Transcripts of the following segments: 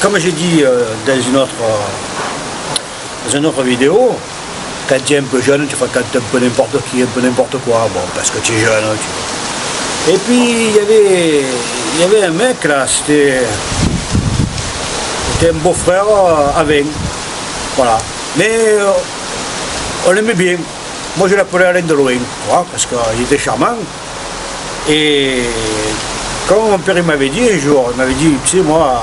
comme j'ai dit dans une autre vidéo, quand tu es un peu jeune, tu fais quand un peu n'importe qui, un peu n'importe quoi, bon, parce que tu es jeune. Et puis il y avait un mec là, c'était un beau-frère avec, voilà. Mais on l'aimait bien. Moi je l'appelais Alain de loin, voilà, parce qu'il était charmant. Et comme mon père il m'avait dit un jour, il m'avait dit, tu sais moi,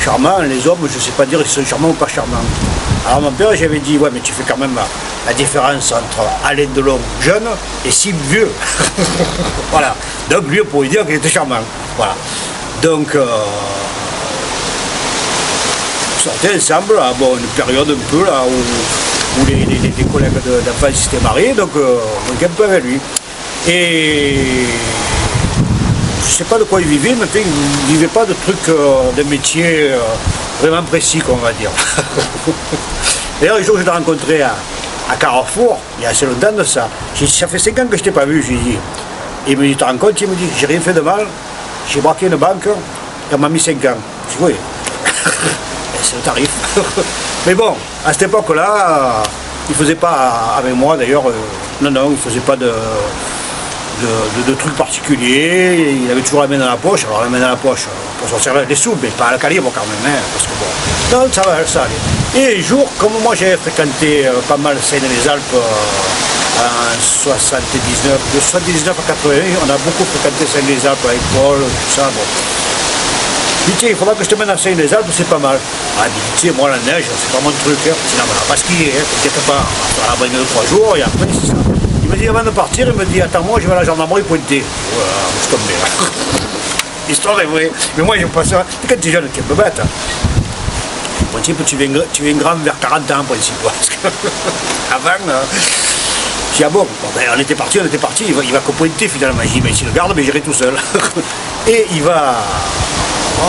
charmant, les hommes, je ne sais pas dire s'ils sont charmants ou pas charmants. Alors mon père j'avais dit, ouais mais tu fais quand même la différence entre Alain Delon jeune et Sim vieux. Voilà. Donc lui on pourrait dire qu'il était charmant. Voilà. Donc on sortait ensemble, là, bon, une période un peu là où les collègues d'enfance s'étaient mariés, donc on était un peu avec lui. Et je ne sais pas de quoi il vivait, mais il ne vivait pas de trucs, de métier vraiment précis, qu'on va dire. D'ailleurs, un jour, je l'ai rencontré à Carrefour, il y a assez longtemps de ça. Ça fait 5 ans que je ne t'ai pas vu, je lui ai dit. Et il me dit, tu te rends compte, il me dit, j'ai rien fait de mal, j'ai braqué une banque, et on m'a mis 5 ans. Je dis, oui, c'est le tarif. Mais bon, à cette époque-là, il ne faisait pas, avec moi d'ailleurs, non, il ne faisait pas de trucs particuliers, il avait toujours la main dans la poche, alors la main dans la poche pour sortir les sous, mais pas à la calibre quand même, hein, parce que bon, non, ça allait. Et un jour, comme moi j'avais fréquenté pas mal Seine-les-Alpes en 79, de 79 à 81, on a beaucoup fréquenté Seine-les-Alpes avec Paul, tout ça, bon. Il dit, tiens, il faudra que je te mène à Seine-les-Alpes, c'est pas mal. Ah, il dit, tu sais, moi la neige, c'est pas mon truc, hein. Je dis, non, mais on va pas skier, hein, t'inquiète pas, on va la baigner 2-3 jours, et après, c'est ça. Il me dit avant de partir, il me dit attends moi je vais à la gendarmerie pointer. Voilà, je tombe bien. L'histoire est vraie. Mais moi je passe ça. Quand tu es jeune, tu es un peu bête. En principe tu viens grand vers 40 ans en principe. Parce que avant, je dis ah bon, ben, on était parti, il va que pointer finalement. Je dis mais s'il le garde, mais j'irai tout seul. Et il va.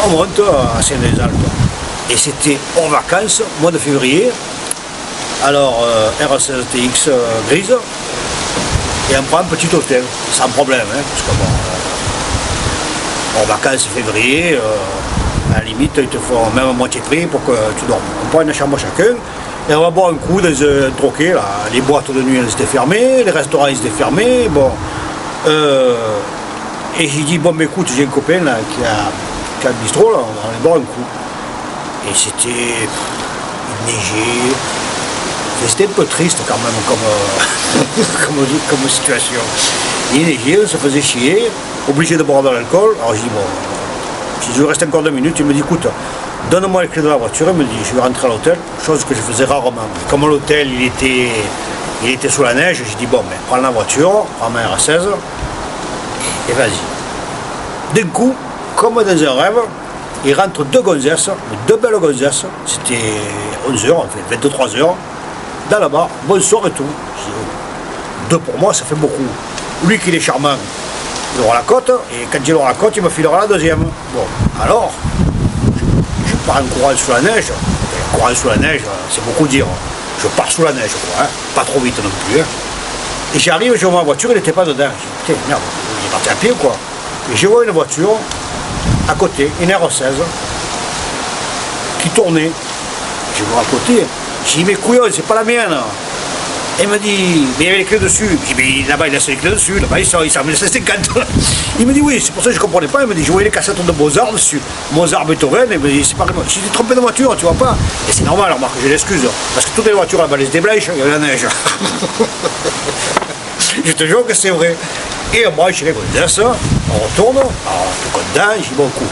On monte à Seine-les-Alpes. Et c'était hors vacances, mois de février. Alors R16TX grise. Et on prend un petit hôtel, sans problème, hein, parce que bon, en vacances février, à la limite, ils te font même à moitié prix pour que tu dormes. On prend une chambre chacun, et on va boire un coup dans un troquet, là. Les boîtes de nuit, elles étaient fermées, les restaurants, ils étaient fermés, bon. Et j'ai dit, bon, mais écoute, j'ai un copain, là, qui a un bistrot, là, on va aller boire un coup. Et c'était... il neigeait... C'était un peu triste quand même comme situation. Il neigeait, on se faisait chier, obligé de boire de l'alcool. Alors je dis bon, si je reste encore 2 minutes, il me dit écoute, donne-moi les clés de la voiture, il me dit je vais rentrer à l'hôtel, chose que je faisais rarement. Comme l'hôtel il était sous la neige, j'ai dit bon mais prends la voiture, prends ma R16 et vas-y. D'un coup, comme dans un rêve, il rentre 2 gonzesses, 2 belles gonzesses, c'était 11h, enfin 23h. Dans la barre, bonsoir et tout. 2 pour moi, ça fait beaucoup. Lui qui est charmant, il aura la cote, et quand il aura la cote, il me filera la deuxième. Bon, alors, je pars en courant sous la neige. Et courant sous la neige, c'est beaucoup dire. Je pars sous la neige, quoi, hein. Pas trop vite non plus. Hein. Et j'arrive, je vois ma voiture, il n'était pas dedans. Je dis, putain, merde, il est parti à pied ou quoi. Et je vois une voiture, à côté, une R16, qui tournait. Je vois à côté. J'ai dit, mais couillon, c'est pas la mienne. Et il m'a dit, mais il y avait les clés dessus. J'ai dit, mais là-bas, il laisse les clés dessus. Là-bas, il s'en laisse 50. Il me dit, oui, c'est pour ça que je ne comprenais pas. Il me dit, je voyais les cassettes de Mozart dessus. Mozart, Beethoven. Et il me dit, c'est pas moi. J'ai dit, trompé de voiture, tu vois pas. Et c'est normal, remarque, j'ai l'excuse. Parce que toutes les voitures là-bas, elles se déblanchent, il y avait la neige. Je te jure que c'est vrai. Et moi, je les gonzesses, on retourne. Alors, tout content. J'ai dit, bon, écoute,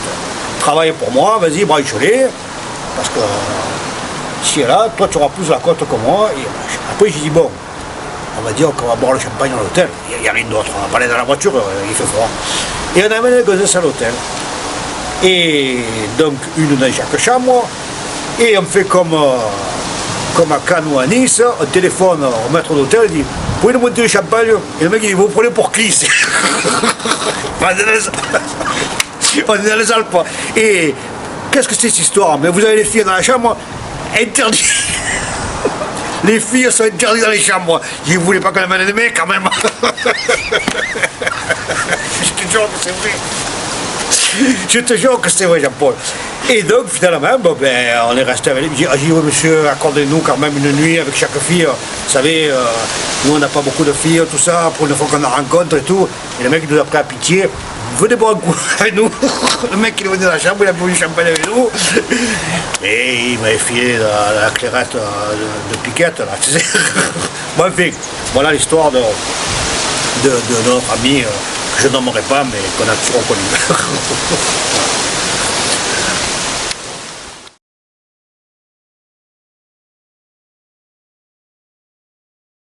travaille pour moi, vas-y, branche-les. Parce que. Si là, toi tu auras plus la cote que moi. Et après j'ai dit bon, on va dire qu'on va boire le champagne à l'hôtel. Il n'y a rien d'autre, on va pas aller dans la voiture, il fait froid. Et on amène les gonzesses à l'hôtel. Et donc une dans chaque chambre. Et on fait comme à Cannes ou à Nice, on téléphone au maître d'hôtel, il dit vous pouvez nous monter le champagne. Et le mec il dit vous prenez pour qui? On est dans les Alpes. Et qu'est-ce que c'est cette histoire? Mais vous avez les filles dans la chambre. Interdit. Les filles sont interdites dans les chambres. Je ne voulais pas qu'on amène des mecs quand même. Je te jure que c'est vrai. Je te jure que c'est vrai, Jean-Paul. Et donc, finalement, bon, ben, on est resté avec lui. J'ai dit, oui, monsieur, accordez-nous quand même une nuit avec chaque fille. Vous savez, nous, on n'a pas beaucoup de filles, tout ça, pour une fois qu'on en rencontre et tout. Et le mec, il nous a pris à pitié. Venez boire un coup avec nous. Le mec, il est venu dans la chambre, il a bu du champagne avec nous. Et il m'avait filé la clairette de piquette, là, tu sais. Bon, enfin, voilà l'histoire de notre ami, que je nommerai pas, mais qu'on a toujours connu.